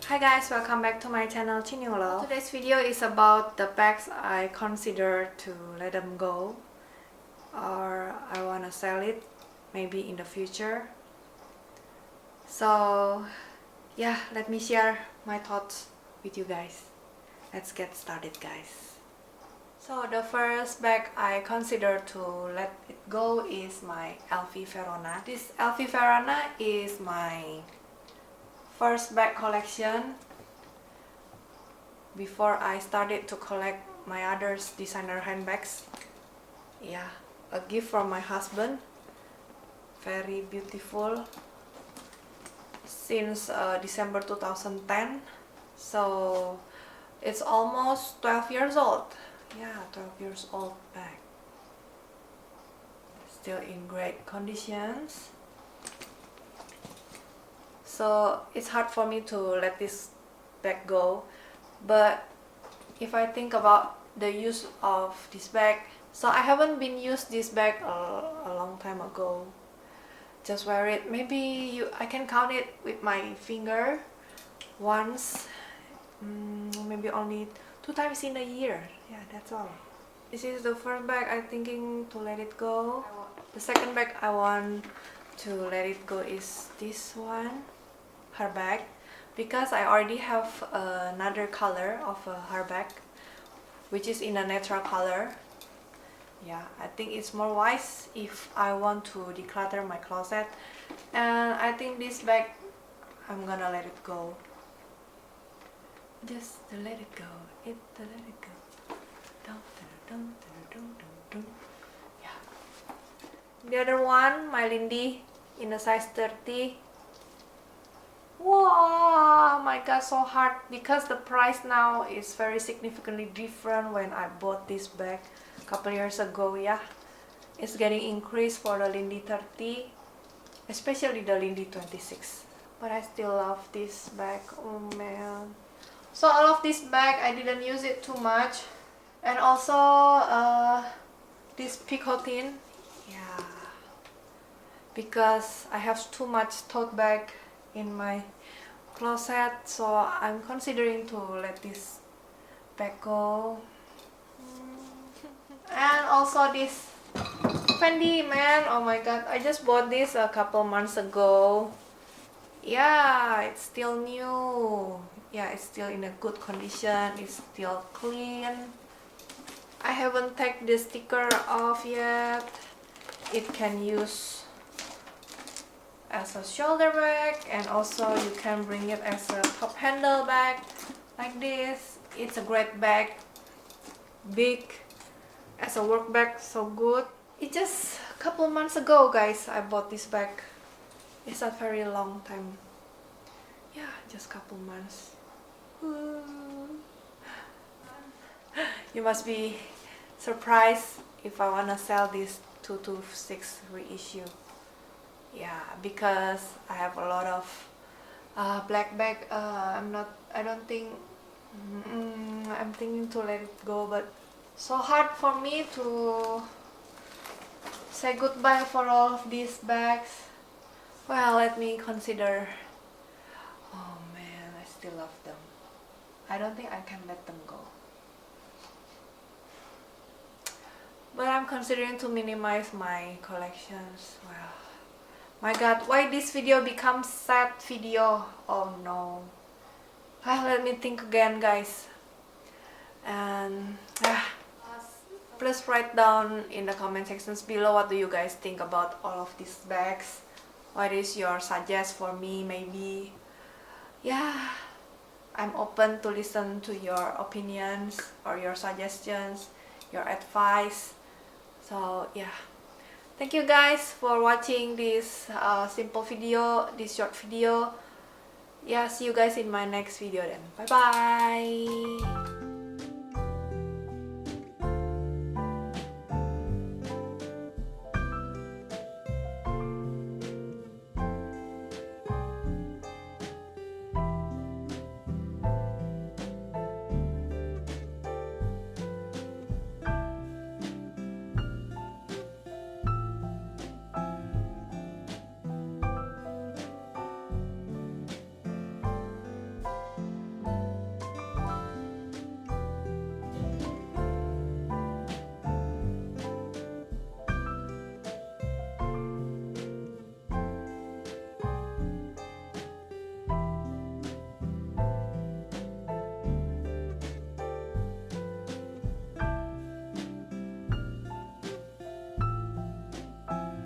Hi guys, welcome back to my channel Cinyunglove. Today's video is about the bags I consider to let them go, or I wanna sell it maybe in the future. So yeah, let me share my thoughts with you guys. Let's get started, guys. So the first bag I consider to let it go is my LV Verona. This LV Verona is my first bag collection before I started to collect my other designer handbags. Yeah, a gift from my husband. Very beautiful. Since December 2010. So it's almost 12 years old. Yeah, 12 years old bag. Still in great conditions. So it's hard for me to let this bag go. But if I think about the use of this bag, so I haven't been used this bag a long time ago. Just wear it. Maybe I can count it with my finger once, maybe only 2 times in a year. Yeah, that's all. This is the first bag I'm thinking to let it go. The second bag I want to let it go is this one, HERBAG, because I already have another color of a HERBAG, which is in a natural color. Yeah, I think it's more wise if I want to declutter my closet, and I think this bag I'm gonna let it go. Just to let it go. To let it go. Yeah. The other one, my Lindy, in a size 30. Wow, my god, so hard because the price now is very significantly different when I bought this bag a couple years ago. Yeah, it's getting increased for the Lindy 30, especially the Lindy 26. But I still love this bag. Oh man. So all of this bag, I didn't use it too much. And also this PICOTIN. Yeah, because I have too much tote bag in my closet, so I'm considering to let this bag go. And also this FENDI, man, oh my god, I just bought this a couple months ago. Yeah, it's still new. Yeah, it's still in a good condition. It's still clean. I haven't taken the sticker off yet. It can use as a shoulder bag, and also you can bring it as a top handle bag like this. It's a great bag, big, as a work bag, so good. It's just a couple months ago, guys, I bought this bag. It's not very long time. Yeah, just a couple months. You must be surprised if I wanna sell this 226 reissue. Yeah, because I have a lot of black bag. I'm thinking to let it go, but so hard for me to say goodbye for all of these bags. Well, let me consider. Oh man, I still love them. I don't think I can let them go. But I'm considering to minimize my collections. Well, my god, why this video becomes sad video? Oh no. Well, let me think again, guys. And please write down in the comment sections below what do you guys think about all of these bags. What is your suggest for me, maybe? Yeah, I'm open to listen to your opinions or your suggestions, your advice. So yeah, thank you guys for watching this simple video, this short video. Yeah, see you guys in my next video then. Bye bye.